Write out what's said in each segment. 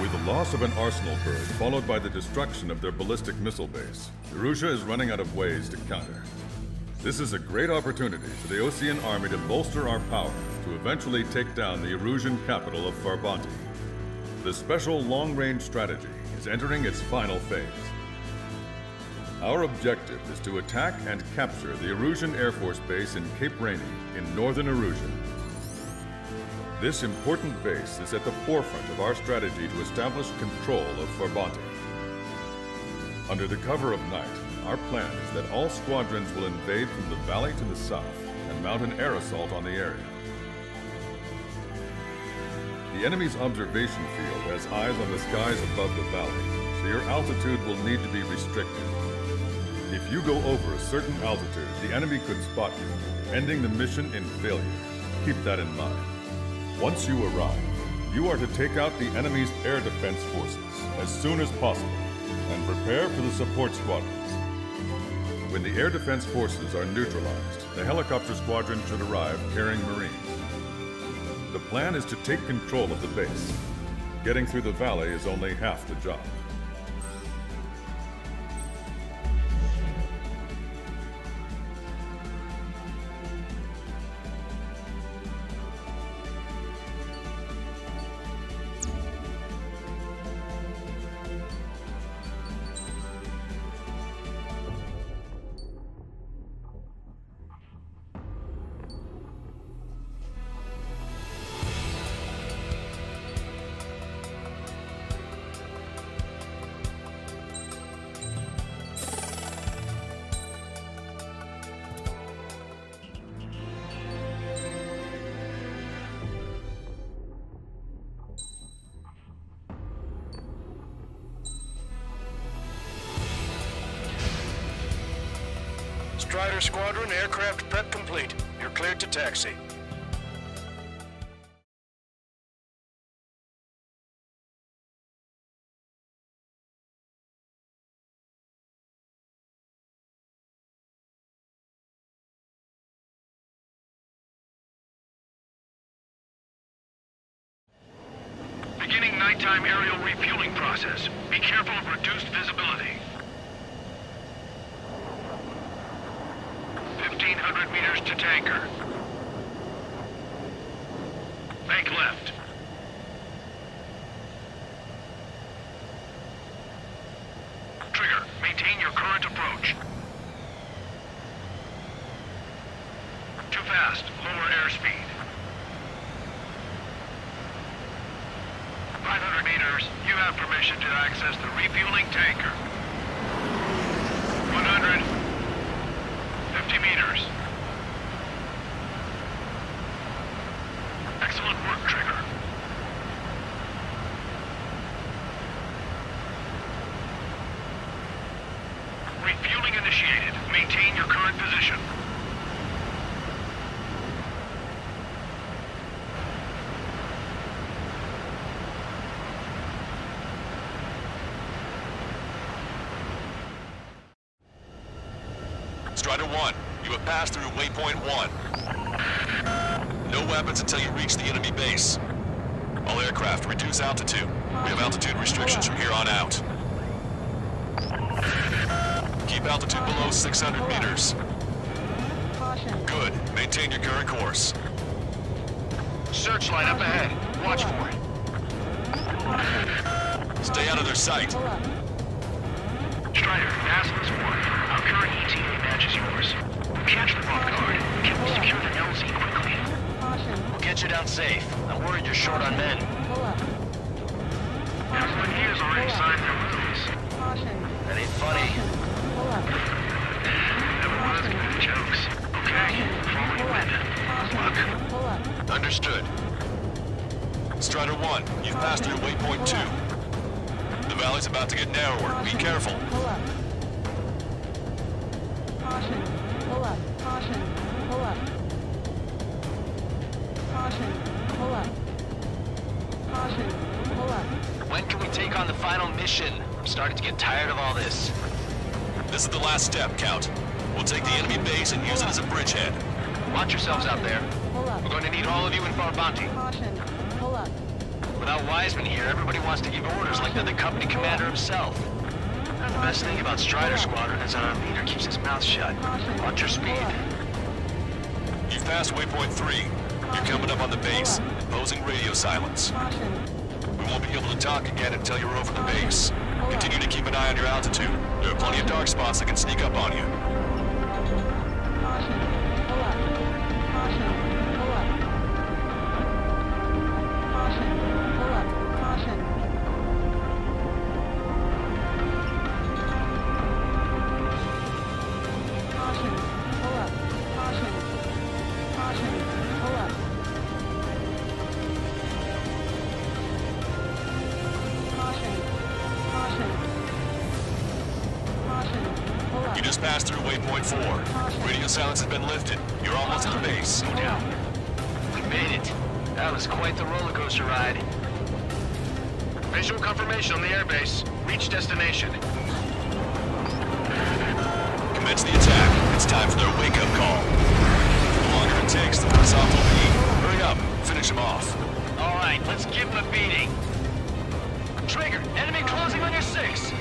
With the loss of an arsenal bird followed by the destruction of their ballistic missile base, Erussia is running out of ways to counter. This is a great opportunity for the Osean army to bolster our power to eventually take down the Erusian capital of Farbanti. The special long-range strategy is entering its final phase. Our objective is to attack and capture the Erusian Air Force Base in Cape Rainy in northern Erusia. This important base is at the forefront of our strategy to establish control of Farbanti. Under the cover of night, our plan is that all squadrons will invade from the valley to the south and mount an air assault on the area. The enemy's observation field has eyes on the skies above the valley, so your altitude will need to be restricted. If you go over a certain altitude, the enemy could spot you, ending the mission in failure. Keep that in mind. Once you arrive, you are to take out the enemy's air defense forces as soon as possible and prepare for the support squadrons. When the air defense forces are neutralized, the helicopter squadron should arrive carrying Marines. The plan is to take control of the base. Getting through the valley is only half the job. Strider Squadron, aircraft prep complete. You're cleared to taxi. Beginning nighttime aerial refueling process. Be careful of reduced visibility. 1,500 meters to tanker. Bank left. Trigger, maintain your current approach. Too fast, lower airspeed. 500 meters, you have permission to access the refueling tanker. 100. 50 meters. Excellent work, Trigger. Refueling initiated. Maintain your current position. Strider 1, you have passed through waypoint 1. No weapons until you reach the enemy base. All aircraft, reduce altitude. We have altitude restrictions from here on out. Keep altitude below 600 meters. Good. Maintain your current course. Searchlight up ahead. Watch for it. Stay out of their sight. Strider, Aslan's 1. Our current ETA matches yours. Catch them off guard. Can we secure the LZ quickly? We'll get you down safe. I'm worried you're short on men. Everyone here has already signed their release. That ain't funny. Everyone is good at jokes. Okay, follow your win. Good luck. Understood. Strider 1, you've passed through waypoint 2. The valley's about to get narrower. Be careful. Caution. Pull up. Caution. Pull up. Caution. Pull up. Caution. Pull up. When can we take on the final mission? I'm starting to get tired of all this. This is the last step, Count. We'll take the enemy base and use it as a bridgehead. Watch yourselves out there. Pull up. We're going to need all of you in Farbanti. Caution. Pull up. Without Wiseman here, everybody wants to give orders like they're the company commander himself. And the best thing about Strider Squadron is our leader keeps his mouth shut. Watch your speed. You've passed waypoint 3. You're coming up on the base, imposing radio silence. We won't be able to talk again until you're over the base. Continue to keep an eye on your altitude. There are plenty of dark spots that can sneak up on you. You just passed through waypoint 4. Radio silence has been lifted. You're almost at the base. Slow down. We made it. That was quite the roller coaster ride. Visual confirmation on the airbase. Reach destination. Commence the attack. It's time for their wake-up call. The longer it takes, the worse off we'll be. Hurry up. Finish them off. All right, let's give them a beating. Trigger, enemy closing on your 6.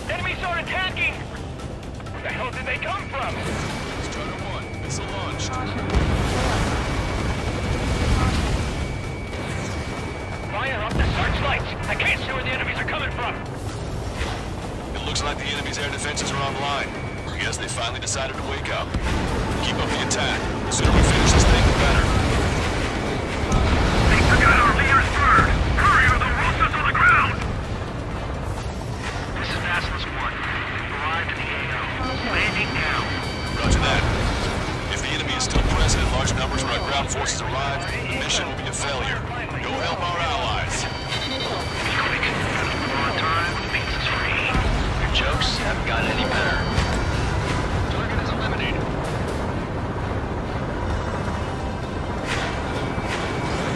Enemies are attacking! Where the hell did they come from? Strider 1, missile launched. Fire up the searchlights! I can't see where the enemies are coming from! It looks like the enemy's air defenses are online. I guess they finally decided to wake up. Keep up the attack. The sooner we finish this thing, the better. They forgot our leader's bird! Hurry or they'll roast us on the ground! This is Basilisk 1. Arrived in the AO. Landing now. Roger that. If the enemy is still present in large numbers when our ground forces arrive, the mission will be a failure. Go help our allies. Quick. On time means it's free. Your jokes haven't gotten any better. Target is eliminated.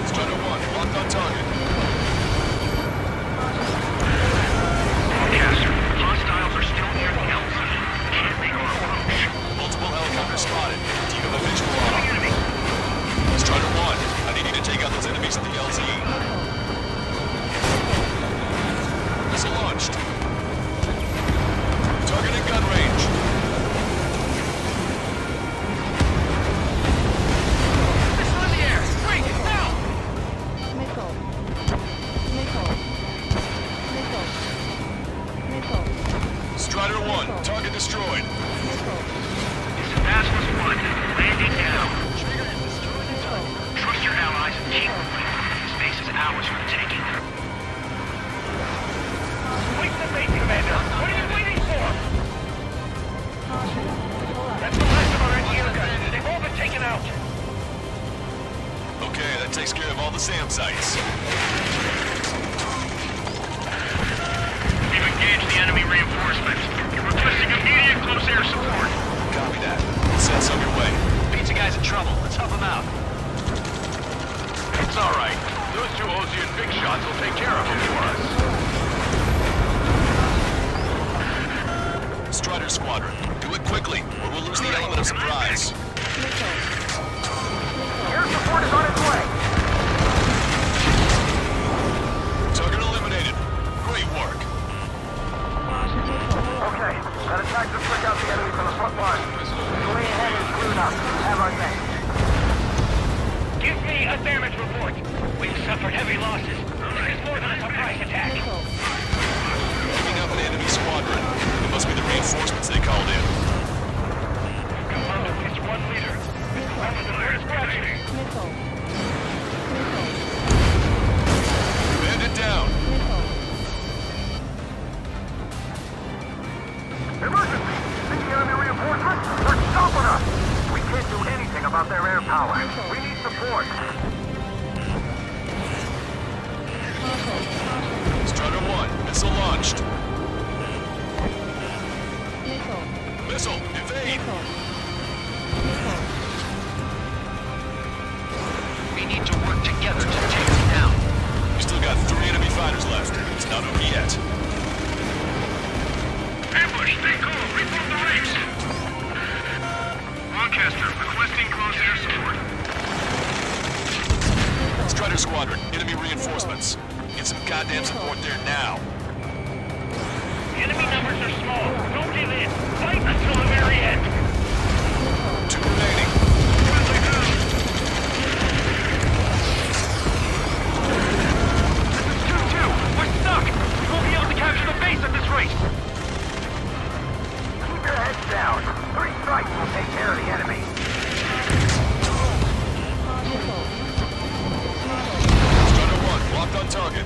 Strider 1, locked on target. Broadcaster, hostiles are still near the LZ. Can't make our approach. Multiple helicopters spotted. Do you have a visual on them? Strider 1, I need you to take out those enemies at the LZ. Missile launched. Target in gun range. Missile in the air! Bring it now! Missile. Missile. Missile. Missile. Strider 1, target destroyed. Missile. This is Basilisk 1. Landing now. Trust your allies and keep moving. Space is ours for the taking. Wait the base, Commander! What are you waiting for? That's the last of our anti-air guns. They've all been taken out. Okay, that takes care of all the SAM sites. We've engaged the enemy reinforcements. Requesting immediate close air support. Copy that. Send some your way. Pizza guy's in trouble. Let's help him out. It's all right. Those two Ozian big shots will take care of him for us. Strider Squadron, do it quickly, or we'll lose the element of surprise. Air support is on its way. Target eliminated. Great work. Okay, got a time to flick out the enemy from the front line. The way ahead is screwed up. Have our next. Give me a damage report. We've suffered heavy losses. This is more than a surprise attack. Picking up an enemy squadron. It must be the reinforcements they called in. Commando, it's one leader. Mr. Hamilton, where's Bradley? Missile. Bandit down. Missile. Emergency! See enemy reinforcements? They're stopping us! We can't do anything about their air power. We need support. Strider 1, missile launched. Missile. Missile, evade. Missile. We need to work together to take them down. We still got 3 enemy fighters left. It's not over yet. Ambush! goddamn support there now. Enemy numbers are small. Don't give in. Fight until the very end. 2 remaining. Friendly down. This is 2-2. We're stuck. We won't be able to capture the base at this rate. Keep your heads down. 3 strikes will take care of the enemy. Strider 1, locked on target.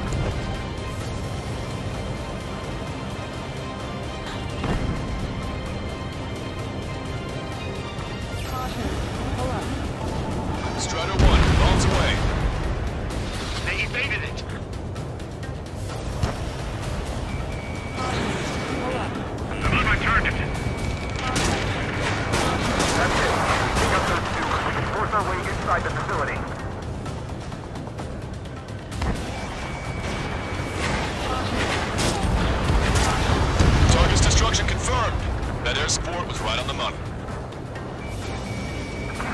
Strider 1, bombs away. They evaded it. I'm on my target. That's it. Pick up those 2. We can force our way inside the facility. Target's destruction confirmed. That air support was right on the money.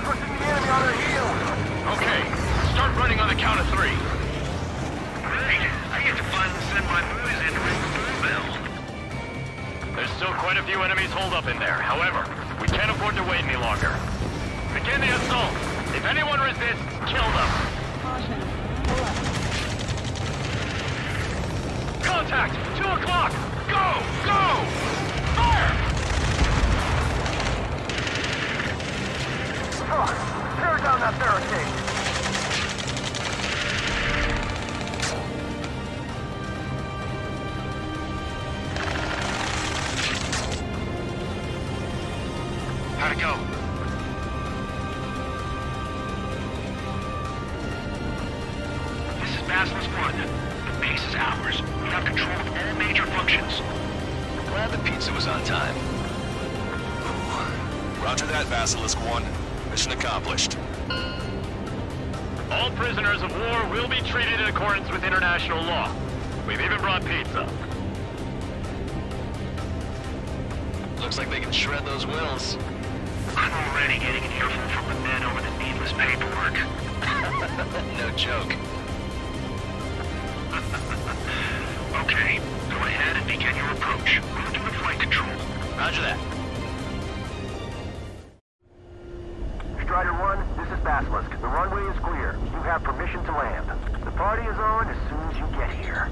Pushing the enemy on their heels. Okay, start running on the count of 3. Great. I get to finally send my boys in to ring the doorbell. There's still quite a few enemies holed up in there. However, we can't afford to wait any longer. Begin the assault. If anyone resists, kill them. Caution. Pull up. Contact! 2 o'clock! Go! Go! Fire! Tear down that barricade! How'd it go? This is Basilisk 1. The base is ours. We have control of all major functions. Glad the pizza was on time. Roger that, Basilisk 1. Mission accomplished. All prisoners of war will be treated in accordance with international law. We've even brought pizza. Looks like they can shred those wills. I'm already getting an earful from the men over the needless paperwork. No joke. Okay, go ahead and begin your approach. We'll do the flight control. Roger that. Strider 1, this is Basilisk. The runway is clear. You have permission to land. The party is on as soon as you get here.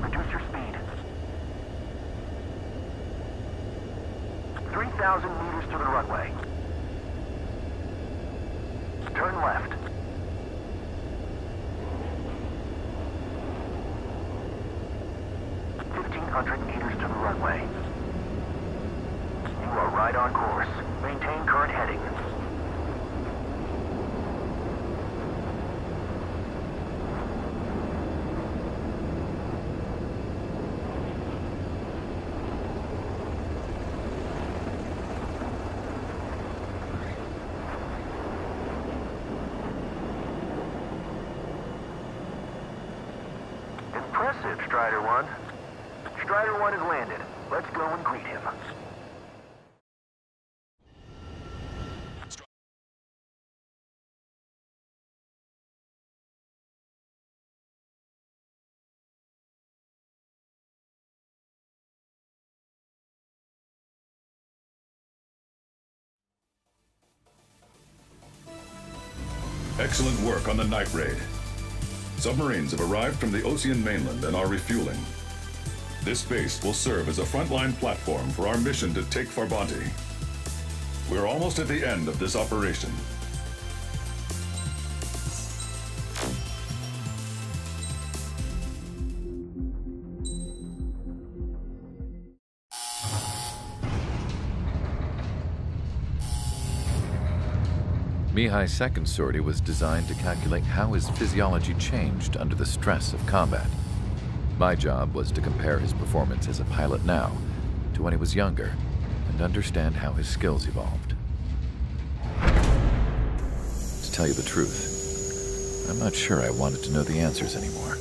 Reduce your speed. 3,000 meters to the runway. Turn left. 1,500 meters to the runway. You are right on course. Maintain current heading. Impressive, Strider 1. Strider 1 has landed. Let's go and greet him. Excellent work on the night raid. Submarines have arrived from the Ocean mainland and are refueling. This base will serve as a frontline platform for our mission to take Farbanti. We're almost at the end of this operation. Mihai's second sortie was designed to calculate how his physiology changed under the stress of combat. My job was to compare his performance as a pilot now to when he was younger and understand how his skills evolved. To tell you the truth, I'm not sure I wanted to know the answers anymore.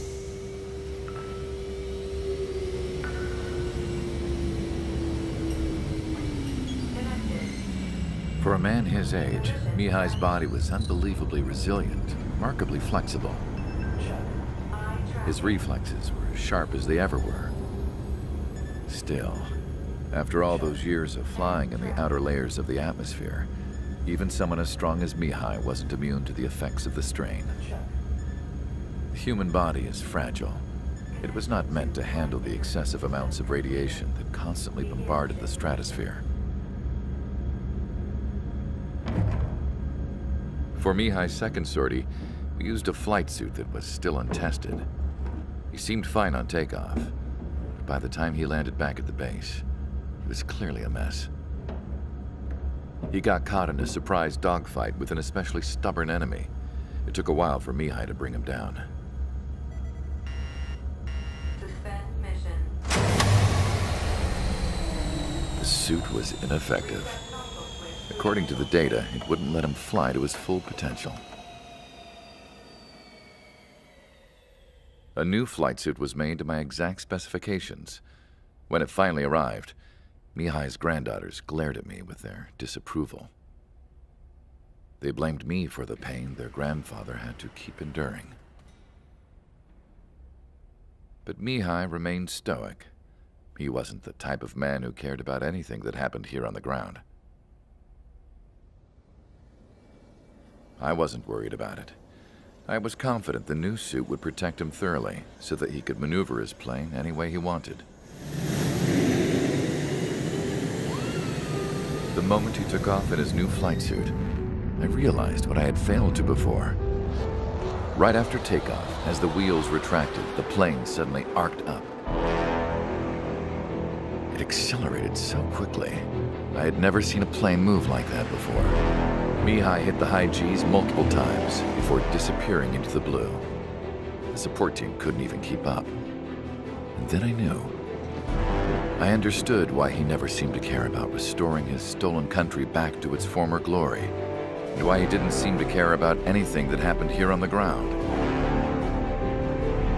For a man his age, Mihai's body was unbelievably resilient, remarkably flexible. His reflexes were as sharp as they ever were. Still, after all those years of flying in the outer layers of the atmosphere, even someone as strong as Mihai wasn't immune to the effects of the strain. The human body is fragile. It was not meant to handle the excessive amounts of radiation that constantly bombarded the stratosphere. For Mihai's second sortie, we used a flight suit that was still untested. He seemed fine on takeoff, but by the time he landed back at the base, he was clearly a mess. He got caught in a surprise dogfight with an especially stubborn enemy. It took a while for Mihai to bring him down. Suspend mission. The suit was ineffective. According to the data, it wouldn't let him fly to his full potential. A new flight suit was made to my exact specifications. When it finally arrived, Mihai's granddaughters glared at me with their disapproval. They blamed me for the pain their grandfather had to keep enduring. But Mihai remained stoic. He wasn't the type of man who cared about anything that happened here on the ground. I wasn't worried about it. I was confident the new suit would protect him thoroughly so that he could maneuver his plane any way he wanted. The moment he took off in his new flight suit, I realized what I had failed to before. Right after takeoff, as the wheels retracted, the plane suddenly arced up. It accelerated so quickly. I had never seen a plane move like that before. Mihai hit the high G's multiple times before disappearing into the blue. The support team couldn't even keep up. And then I knew. I understood why he never seemed to care about restoring his stolen country back to its former glory, and why he didn't seem to care about anything that happened here on the ground.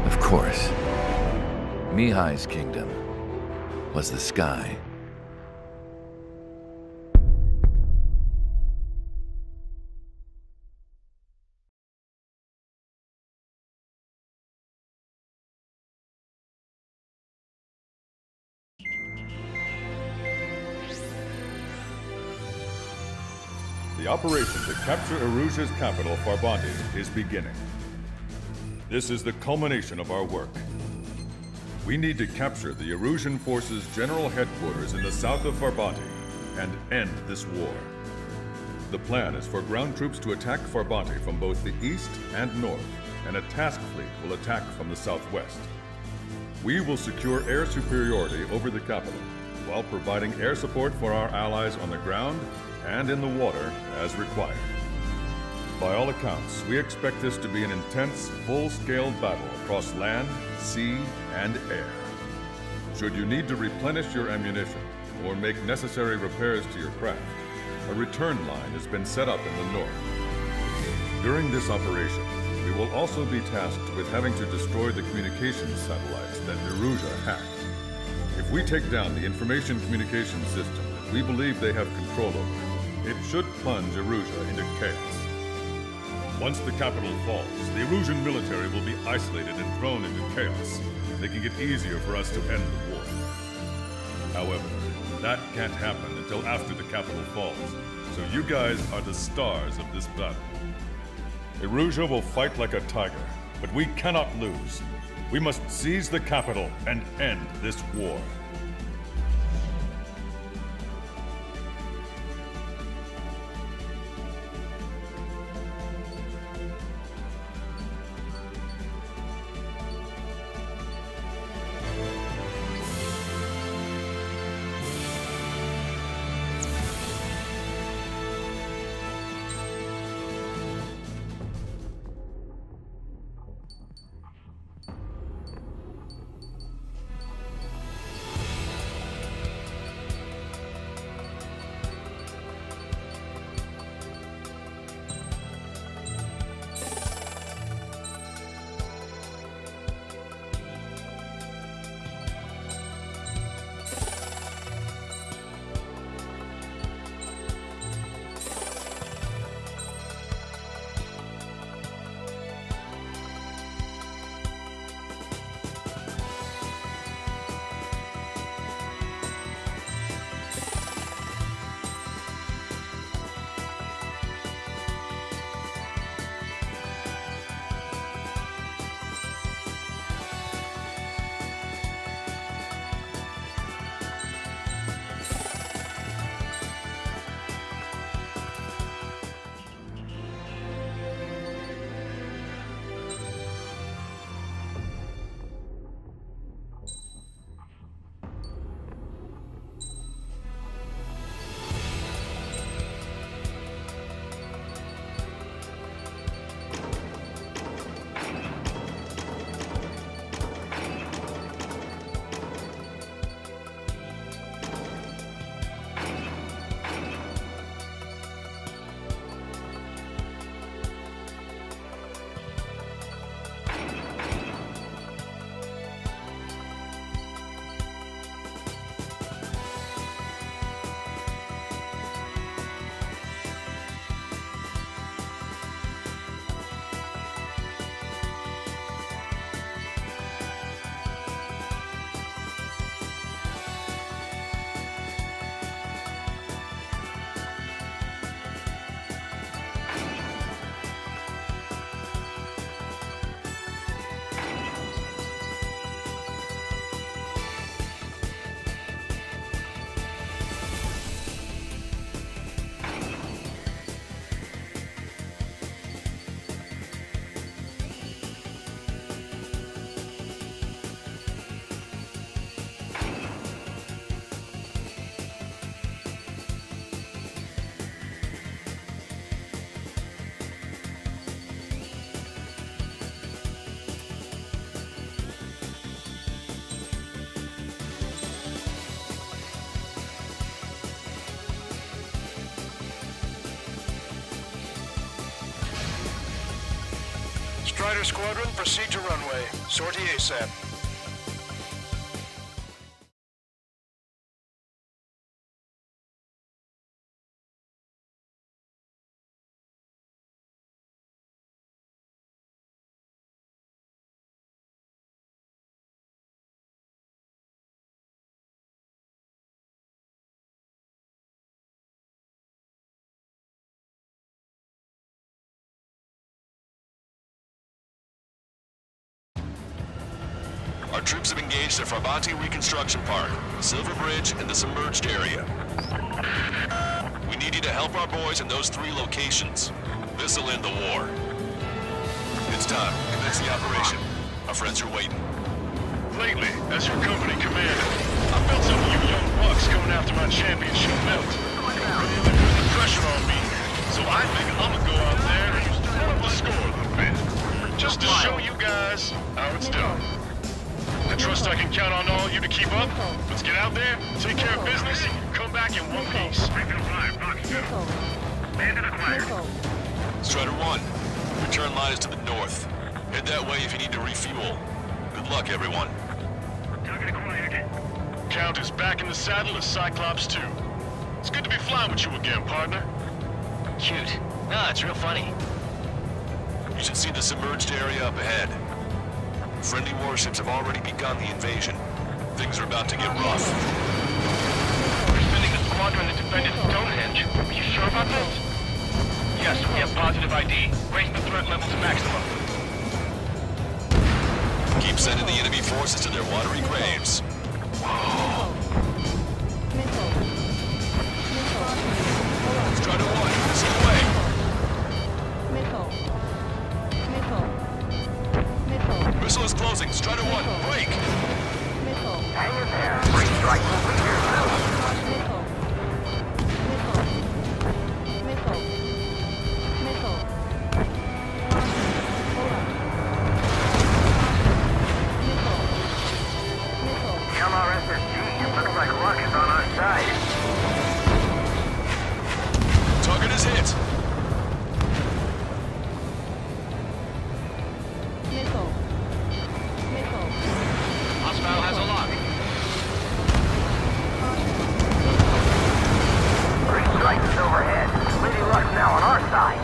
Of course, Mihai's kingdom was the sky. The operation to capture Erusia's capital, Farbanti, is beginning. This is the culmination of our work. We need to capture the Erusian forces' general headquarters in the south of Farbanti and end this war. The plan is for ground troops to attack Farbanti from both the east and north, and a task fleet will attack from the southwest. We will secure air superiority over the capital, while providing air support for our allies on the ground and in the water as required. By all accounts, we expect this to be an intense, full-scale battle across land, sea, and air. Should you need to replenish your ammunition or make necessary repairs to your craft, a return line has been set up in the north. During this operation, we will also be tasked with having to destroy the communications satellites that Erusia hacked. If we take down the information communication system that we believe they have control over, it should plunge Erusia into chaos. Once the capital falls, the Erusian military will be isolated and thrown into chaos, making it easier for us to end the war. However, that can't happen until after the capital falls, so you guys are the stars of this battle. Erusia will fight like a tiger, but we cannot lose. We must seize the capital and end this war. Strider Squadron, proceed to runway. Sortie ASAP. Our troops have engaged the Farbanti Reconstruction Park, Silver Bridge, and the submerged area. We need you to help our boys in those 3 locations. This'll end the war. It's time. Commence the operation. Our friends are waiting. Lately, as your company commander, I felt some of you young bucks coming after my championship belt. Really putting the pressure on me, so I think I'm gonna go out there and pull up the score a little bit. Just to show you guys how it's done. I trust I can count on all you to keep up. Let's get out there, take care of business, and come back in one piece. Strider 1, return line is to the north. Head that way if you need to refuel. Good luck, everyone. Target acquired. Count is back in the saddle as Cyclops 2. It's good to be flying with you again, partner. Cute. No, it's real funny. You should see the submerged area up ahead. Friendly warships have already begun the invasion. Things are about to get rough. We're sending a squadron to defend Stonehenge. Are you sure about this? Yes, we have positive ID. Raise the threat level to maximum. Keep sending the enemy forces to their watery graves. Strider 1, this way. Missile is closing. Strider 1, break! Hang in there. Free strike will be here MRSSG, it looks like luck is on our side. Target is hit. Hostile has a lock. Free strike is overhead. Lady Luck's now on our side.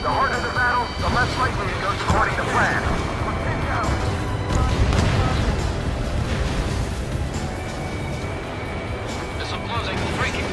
The harder the battle, the less likely it goes according to plan. Missile closing. Breaking.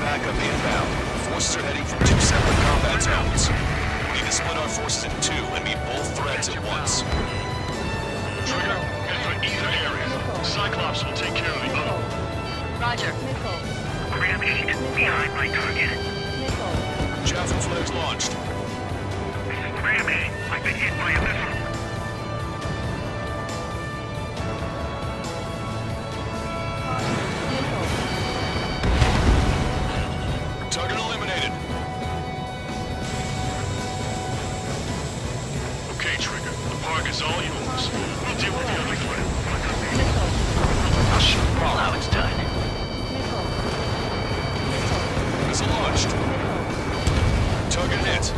Backup inbound. Forces are heading from 2 separate combat zones. We need to split our forces in 2 and meet both threats at once. Trigger, head for either area. Cyclops will take care of the other. Roger. Ram 8, behind my target. Javelin flares launched. This is Ram 8. I've been hit by a missile. Target eliminated. Okay, Trigger, the park is all yours. We'll deal with the other threat. I'll shoot them all how it's done. Missile launched. Target hit.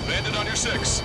Bandit on your 6.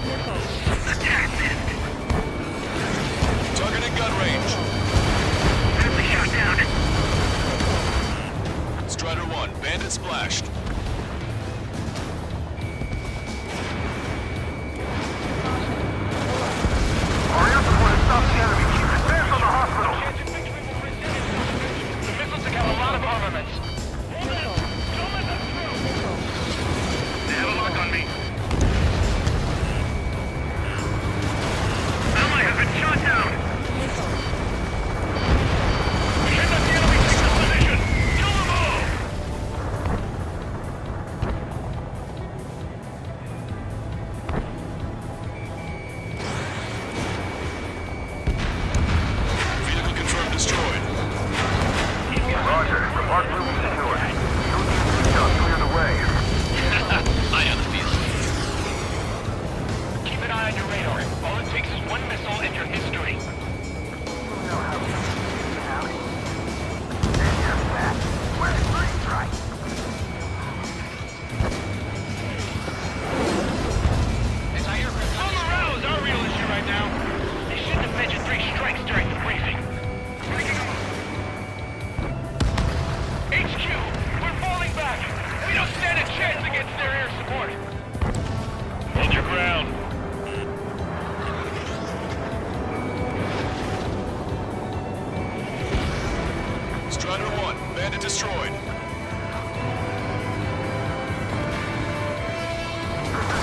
Strider 1, bandit destroyed.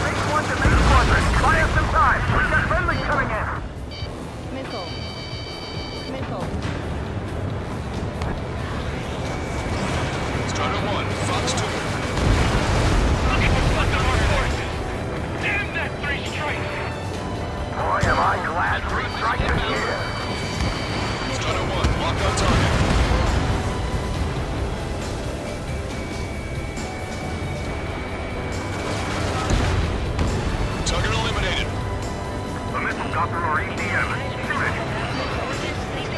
Base 1 to base squadron. Buy us some time. We've got friendlies coming in. Missile. Missile. Strider 1, Fox 2. Looking for fucking our forces. Damn that 3 strikes. Boy, am I glad 3 strikes is here. Strider 1, lock on target. Target eliminated. The missile got through our ECM. Shoot it.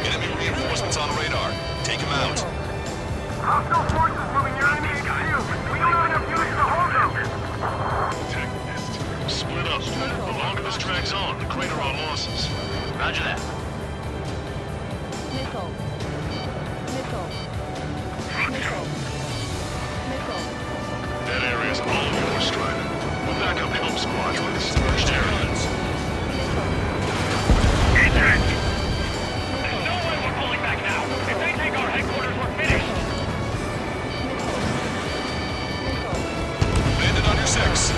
Enemy reinforcements on radar. Take him out. Hostile forces moving your enemy HQ. We don't have enough units to hold them. Tech missed. Split up. The longer this drags on, the greater our losses. Roger that. Missile. Missile. Missile. Missile. That area's all yours, Strider. We'll back up help squads with the submerged areas. Attack! There's no way we're pulling back now. If they take our headquarters, we're finished. Bandit on your 6.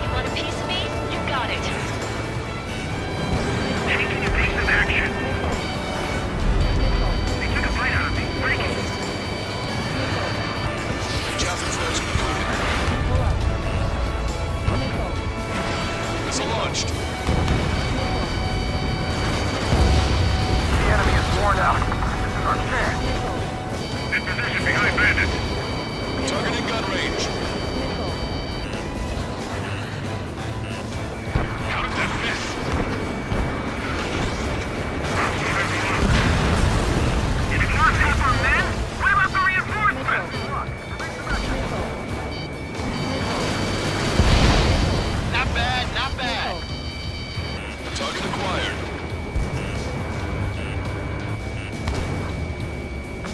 You want a piece of me? You got it. Taking evasive action. They took a bite out of me. Break it. Javelin throws included. Missile launched. The enemy is worn out. This is our chance. In position behind bandits. Target in gun range. How did that miss? If it's not half our men, what about the reinforcements? Not bad, not bad. Target acquired.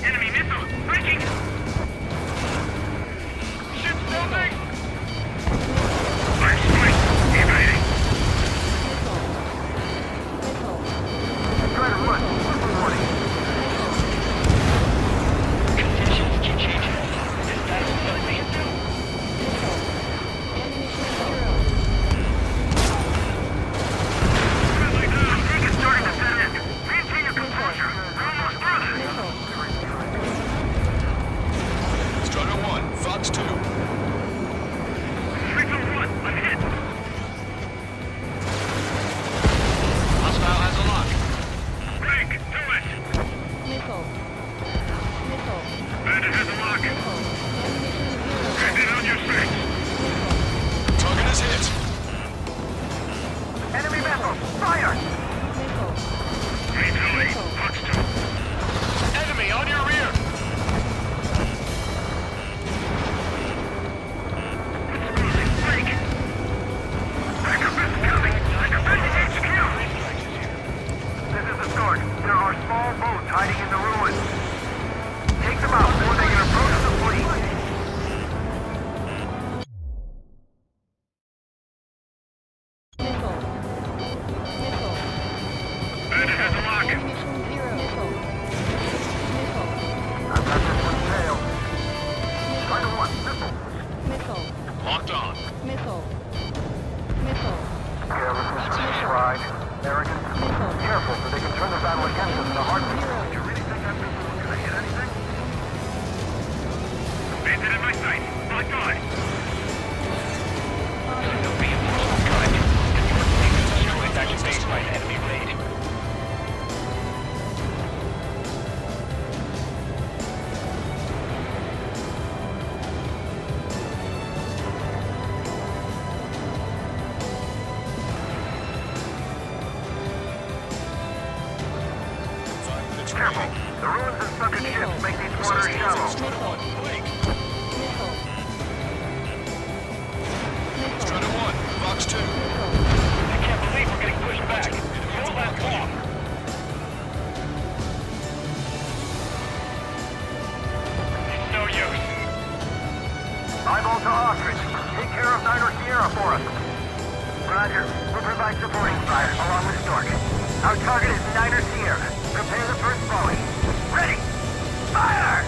Enemy missile! Breaking! Ship's building! Fire strike! Evading! Try to run! Warning! Conditions keep changing. Is that what we can do? Friendly down! Take it starting to set in! Maintain your composure! We're almost through this! Strider 1, Fox 2. 3-2-1! I'm hit! Hostile has a lock. Break! Do it! Missile. Missile. Bandit has a lock! Bandit on your 6! Target is hit. Enemy missile! Fire! Missile. 3-2-8! Fox 2! Enemy on your rear! Break! Backup is coming! Like a bandit HQ! This is the start. There are small boats hiding in the ruins. Take them out before they can approach the fleet. Missile. Missile. Bandit has a lock. Ammunition 0. Missile. Missile. I've got this one tailed. Strider 1, missile. Missile. Locked on. Missile. Missile. Carelessness is pride. Arrogance. Careful, so they can turn the battle against us in a heartbeat. You really think that missile was gonna hit anything? Bandit in my sight. Locked on. No reinforcement coming. Your team is destroyed back in base by an enemy raid. Careful. The ruins and sunken ships make these waters shallow. Missile. Blake. Missile. Missile. Strider 1, Fox 2. I can't believe we're getting pushed back. It won't last long. It's no use. Eyeball to Ostrich. Take care of 9 or Sierra for us. Roger. We'll provide supporting fire, along with Stork. Our target is Niners here. Prepare the first volley. Ready! Fire!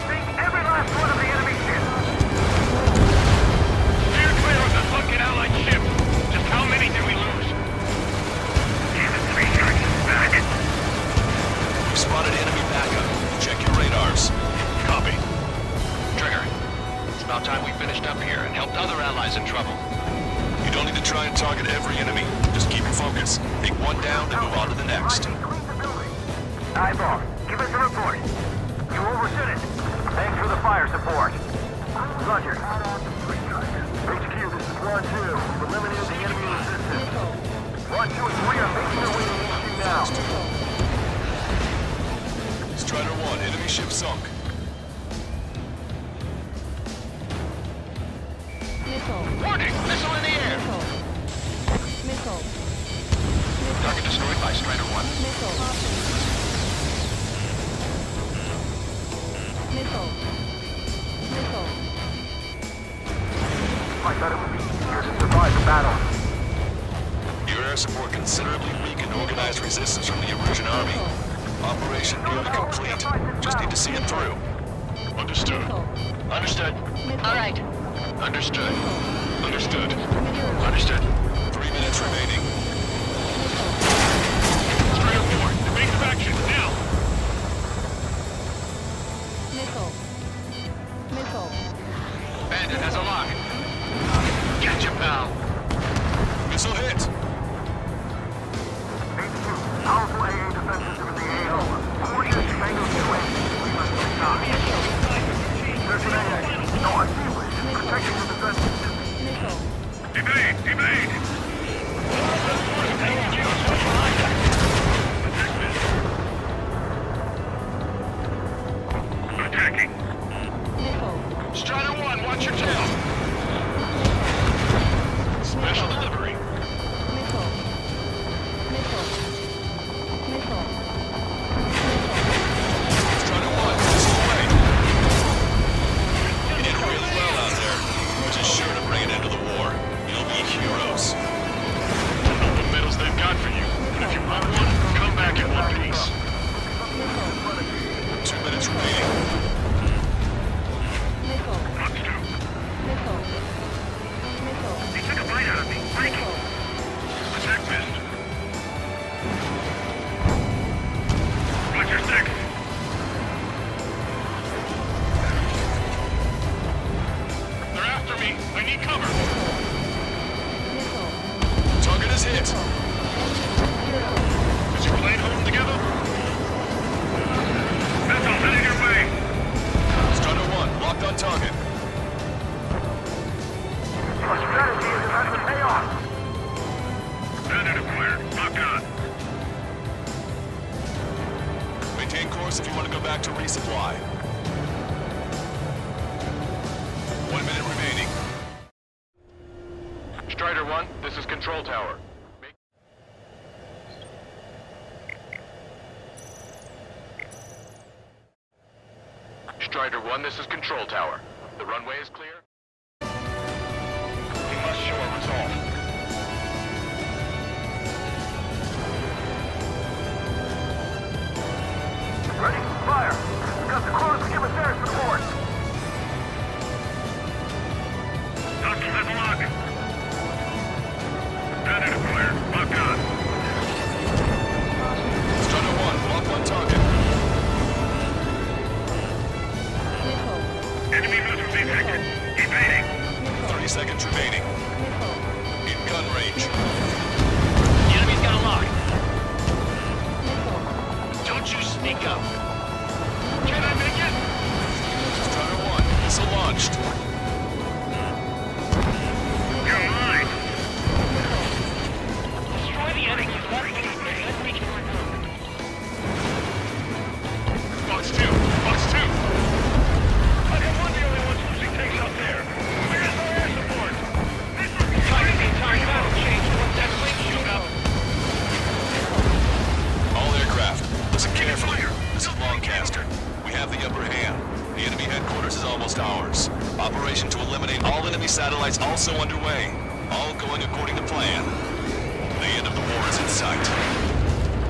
Sink every last one of the enemy ships. Steer clear of the fucking Allied ship. Just how many did we lose? Three charges back. We've spotted enemy backup. Check your radars. Copy. Trigger, it's about time we finished up here and helped other allies in trouble. You don't need to try and target every enemy. Just keep your focus. Take one down and move on to the next. Eyeball, give us a report. You overstood it. Thanks for the fire support. Roger. HQ, this is 1-2. We've eliminated the enemy resistance. 1, 2, and 3 are making their way to HQ now. Strider 1, enemy ship sunk. Missile. Warning! Missile in the air! Missile. Target destroyed by Strider 1. Missile. Missile. Missile. I thought it would be easier to survive the battle. Your air support considerably weakened organized resistance from the Erusian army. Operation nearly complete. Just need to see it through. Understood. Understood. All right. Understood. Understood. Understood. 3 minutes remaining. Strider 4, evasive action, now! Missile. Missile. Bandit has a lock. Catch him, pal. Missile hit. HQ, powerful AA defense system in the AO. Forces Tango 2A. We must stop. There's an AA. No, I feel it. Protecting the defense system. Missile. Evade! Evade! Attacking! Missile. Strider 1, watch your tail. Special delivery. Missile. Missile. Missile. Strider 1, missile away. You did really well out there, which is sure to bring an end to the war. You'll be heroes. Know what medals they've got for you. And if you want one, come back in one piece. 2 minutes remaining. Missile. Fox 2. Missile. Missile. He took a bite out of me. Missile. Attack missed. Roger 6. They're after me. I need cover. Missile. Target is hit. Is your plane holding together? Missile heading your way. Strider 1, locked on target. Our strategy is about to pay off. Bandit acquired. Lock on. Maintain course if you want to go back to resupply. 1 minute remaining. Strider 1, this is Control Tower. Strider 1, this is Control Tower. The runway is clear. We must show our resolve. Ready? Fire! We've got the crews to give us air support. Doctor has a lock. Bandit acquired. Lock on. Strider 1, locked on target. Missile. Enemy missiles detected. the upper hand. The enemy headquarters is almost ours. Operation to eliminate all enemy satellites also underway. All going according to plan. The end of the war is in sight.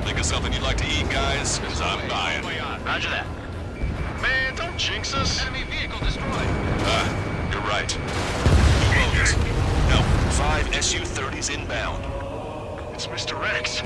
Think of something you'd like to eat, guys? Because I'm buying. Roger that. Man, don't jinx us. Enemy vehicle destroyed. You're right. Closed. No, 5 Su-30s inbound. It's Mr. X.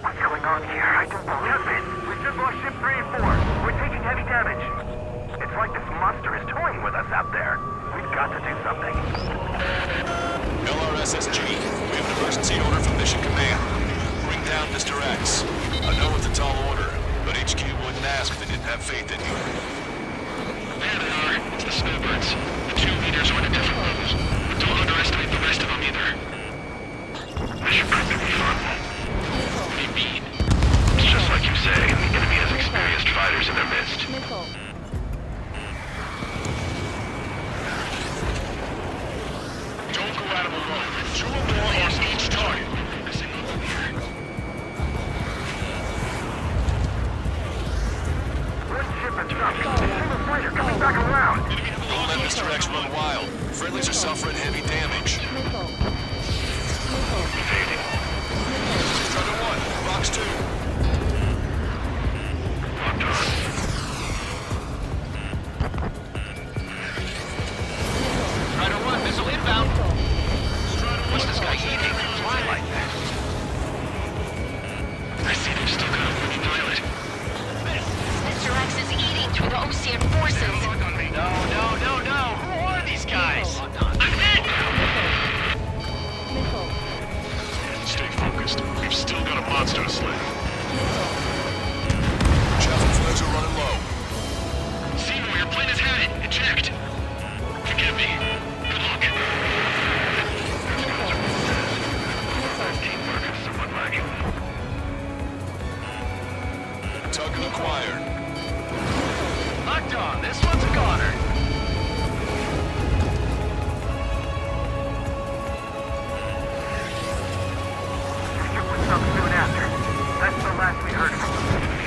What's going on here? I don't believe it. We just lost ship 3 and 4. We're taking heavy damage. It's like this monster is toying with us out there. We've got to do something. LRSSG, we have an emergency order from Mission Command. Bring down Mr. X. I know it's a tall order, but HQ wouldn't ask if they didn't have faith in you. There they are. It's the snowbirds. The 2 leaders are at different levels. But don't underestimate the rest of them either. Mission prove to be fun. What do you mean? It's just like you say. The enemy has experienced fighters in their midst. Missile. Don't go out of the road. 2 or more on each target. One ship is stuck. A single fighter coming back around. Don't let Mr. X run wild. Friendlies are suffering heavy damage. Missile. Missile. Strider 1, box 2. Strider 1, missile inbound. What's this guy eating? Why like that? I see they've still got a working pilot. Mr. X is eating through the Ocean forces. No. Who are these guys? I'm hit! Missile. Stay focused. We've still got a monster to slay. Chaffin flares are running low. Seymour, your plane is headed. Eject. Forgive me. Good luck. Teamwork is somewhat lacking. Target acquired. Locked on. This one's a goner. Ship was up soon after. That's the last we heard of him.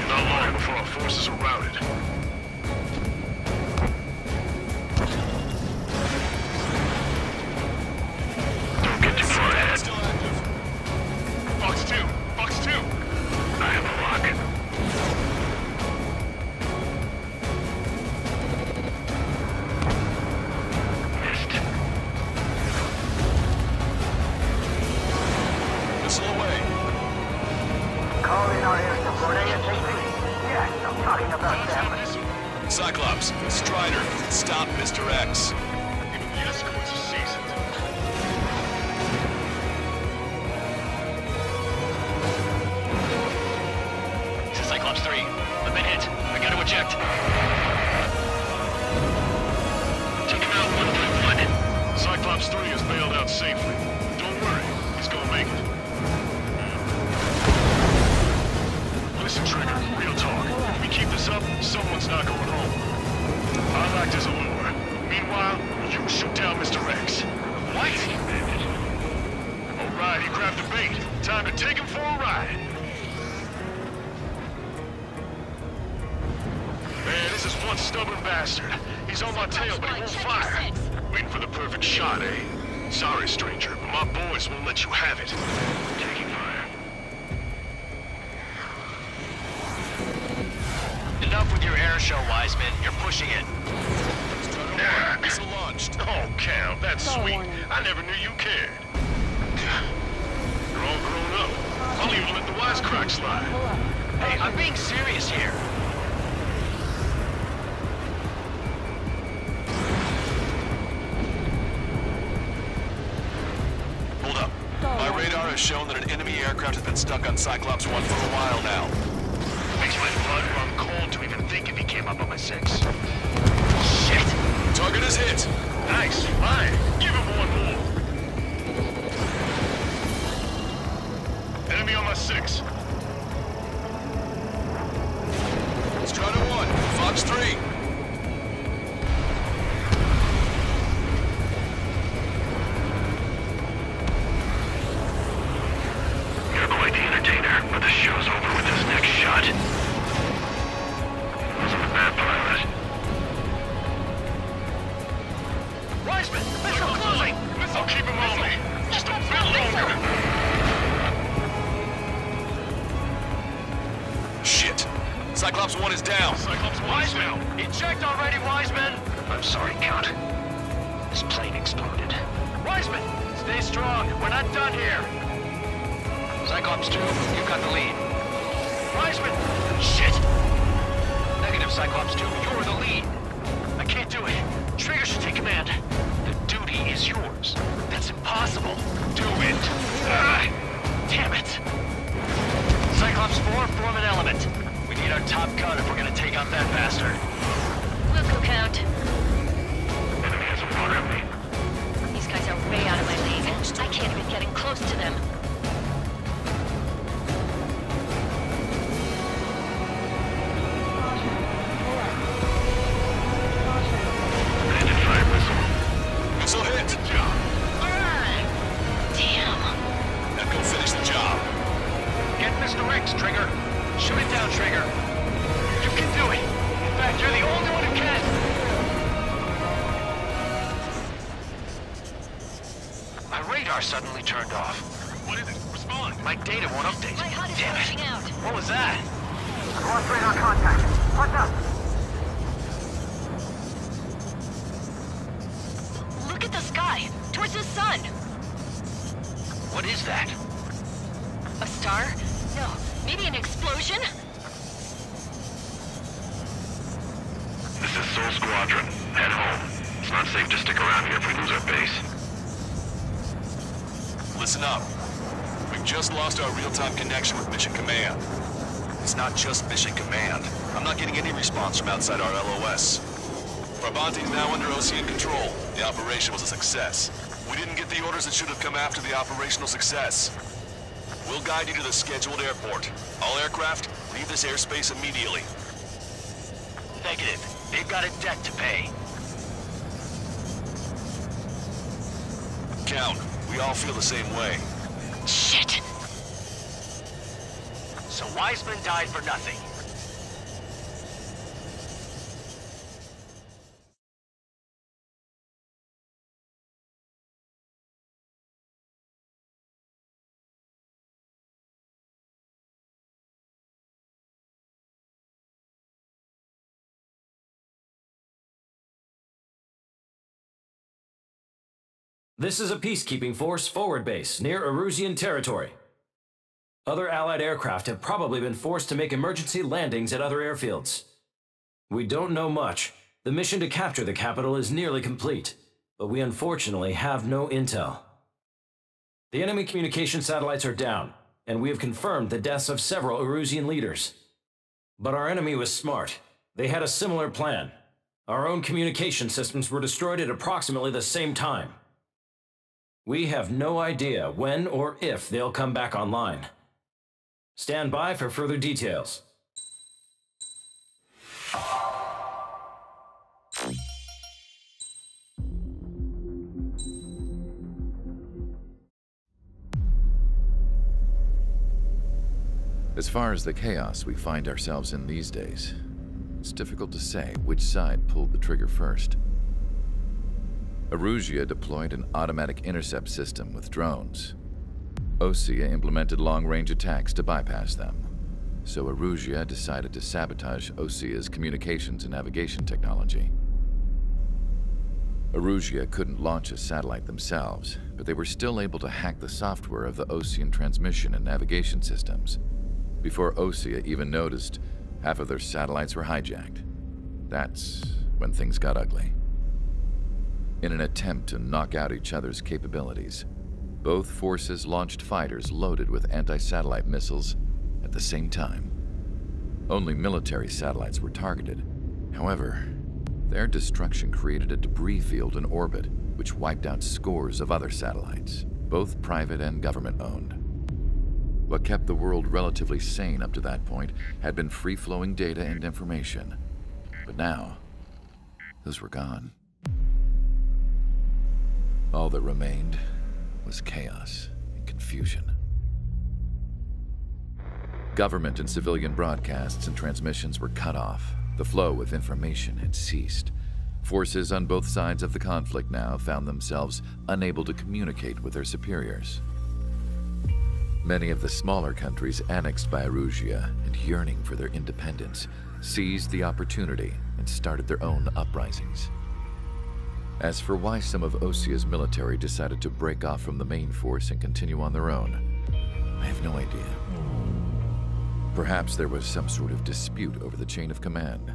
Not long before our forces are routed. Don't get too far ahead. Still active. Box 2! Box 2! I have a lock. Missed. Missile away. Call in our air support ASAP. Yes, I'm talking about them. Cyclops, Strider, stop Mr. X. Even the escorts are seasoned. Cyclops 3. I've been hit. I gotta eject. Took him out 1.1. Cyclops 3 is bailed out safely. Don't worry, he's gonna make it. Listen, Trigger, real talk. If we keep this up, someone's not going home. I liked his allure. Meanwhile, you shoot down Mr. X. What? All right, he grabbed the bait. Time to take him for a ride. Man, this is one stubborn bastard. He's on my tail, but he won't fire. Waiting for the perfect shot, eh? Sorry, stranger, but my boys won't let you have it. Taking fire. Enough with your air show, Wiseman. You're pushing it. Nah. Missile launched. Oh, Cal, that's Call sweet. warning. I never knew you cared. You're all grown up. I'll even let the wisecrack slide. Pull up. Hey, I'm being serious here. Hold up. My radar has shown that an enemy aircraft has been stuck on Cyclops 1 for a while now. Makes my blood run cold to even think if he came up on my 6. Shit! Target is hit. Nice. Fine. Give him one more. my 6. Strider 1, Fox 3. You're quite the entertainer, but the show's over with this next shot. Wasn't a bad pilot. Wiseman, missile closing! I'll keep him on me. Just a bit longer. Shit. Cyclops 1 is down. Cyclops 1 is down. Eject already, Wiseman! I'm sorry, Count. This plane exploded. Wiseman, stay strong. We're not done here. Cyclops 2, you've got the lead. Wiseman! Shit! Negative, Cyclops 2. You're the lead. I can't do it. Trigger should take command. The duty is yours. That's impossible. Do it! Damn it! Cyclops 4, form an element. We need our top gun if we're gonna take out that bastard. We'll go count. Enemy has a water on me. These guys are way out of my league. I can't even get in close to them. Fire missile. Missile hit. Damn. Now go finish the job. Get Mr. X, Trigger. Shoot it down, Trigger. You can do it. In fact, you're the only one who can. My radar suddenly turned off. What is it? Respond. My data won't update. My HUD is Damn it. flashing out. What was that? Lost radar contact. What's up? Look at the sky. Towards the sun. What is that? A star? No. Maybe an explosion? This is Soul Squadron. Head home. It's not safe to stick around here if we lose our base. Listen up. We've just lost our real-time connection with Mission Command. It's not just Mission Command. I'm not getting any response from outside our LOS. Farbanti is now under Ocean control. The operation was a success. We didn't get the orders that should have come after the operational success. We'll guide you to the scheduled airport. All aircraft, leave this airspace immediately. Negative. They've got a debt to pay. Count, we all feel the same way. Shit. So Wiseman died for nothing. This is a peacekeeping force forward base near Erusian territory. Other Allied aircraft have probably been forced to make emergency landings at other airfields. We don't know much. The mission to capture the capital is nearly complete, but we unfortunately have no intel. The enemy communication satellites are down, and we have confirmed the deaths of several Erusian leaders. But our enemy was smart. They had a similar plan. Our own communication systems were destroyed at approximately the same time. We have no idea when or if they'll come back online. Stand by for further details. As far as the chaos we find ourselves in these days, it's difficult to say which side pulled the trigger first. Erusia deployed an automatic intercept system with drones. Osea implemented long-range attacks to bypass them. So Erusia decided to sabotage Osea's communications and navigation technology. Erusia couldn't launch a satellite themselves, but they were still able to hack the software of the Osean transmission and navigation systems. Before Osea even noticed, half of their satellites were hijacked. That's when things got ugly. In an attempt to knock out each other's capabilities, both forces launched fighters loaded with anti-satellite missiles at the same time. Only military satellites were targeted. However, their destruction created a debris field in orbit, which wiped out scores of other satellites, both private and government-owned. What kept the world relatively sane up to that point had been free-flowing data and information. But now, those were gone. All that remained was chaos and confusion. Government and civilian broadcasts and transmissions were cut off. The flow of information had ceased. Forces on both sides of the conflict now found themselves unable to communicate with their superiors. Many of the smaller countries annexed by Erusia and yearning for their independence seized the opportunity and started their own uprisings. As for why some of Osia's military decided to break off from the main force and continue on their own, I have no idea. Perhaps there was some sort of dispute over the chain of command.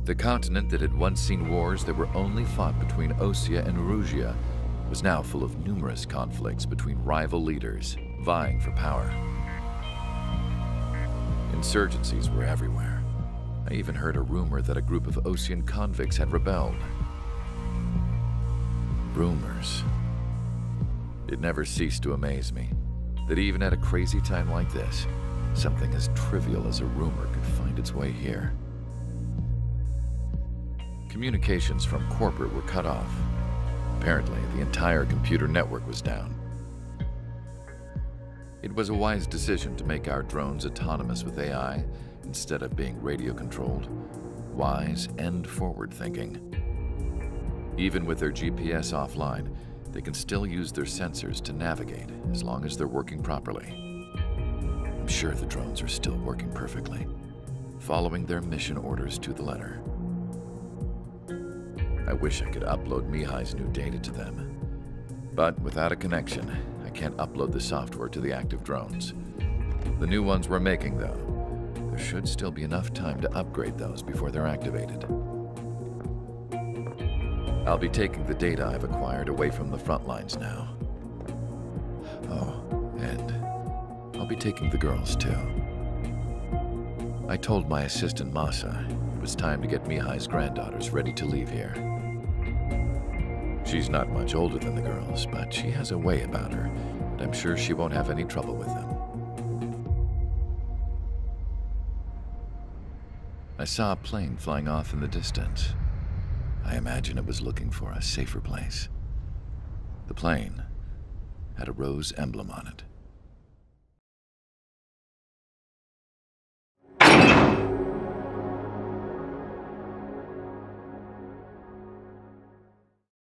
The continent that had once seen wars that were only fought between Osia and Erusia was now full of numerous conflicts between rival leaders vying for power. Insurgencies were everywhere. I even heard a rumor that a group of Osian convicts had rebelled. Rumors. It never ceased to amaze me that even at a crazy time like this, something as trivial as a rumor could find its way here. Communications from corporate were cut off. Apparently, the entire computer network was down. It was a wise decision to make our drones autonomous with AI instead of being radio-controlled. Wise and forward-thinking. Even with their GPS offline, they can still use their sensors to navigate as long as they're working properly. I'm sure the drones are still working perfectly, following their mission orders to the letter. I wish I could upload Mihai's new data to them. But without a connection, I can't upload the software to the active drones. The new ones we're making, though, there should still be enough time to upgrade those before they're activated. I'll be taking the data I've acquired away from the front lines now. Oh, and I'll be taking the girls, too. I told my assistant Masa it was time to get Mihai's granddaughters ready to leave here. She's not much older than the girls, but she has a way about her, and I'm sure she won't have any trouble with them. I saw a plane flying off in the distance. I imagine it was looking for a safer place. The plane had a rose emblem on it.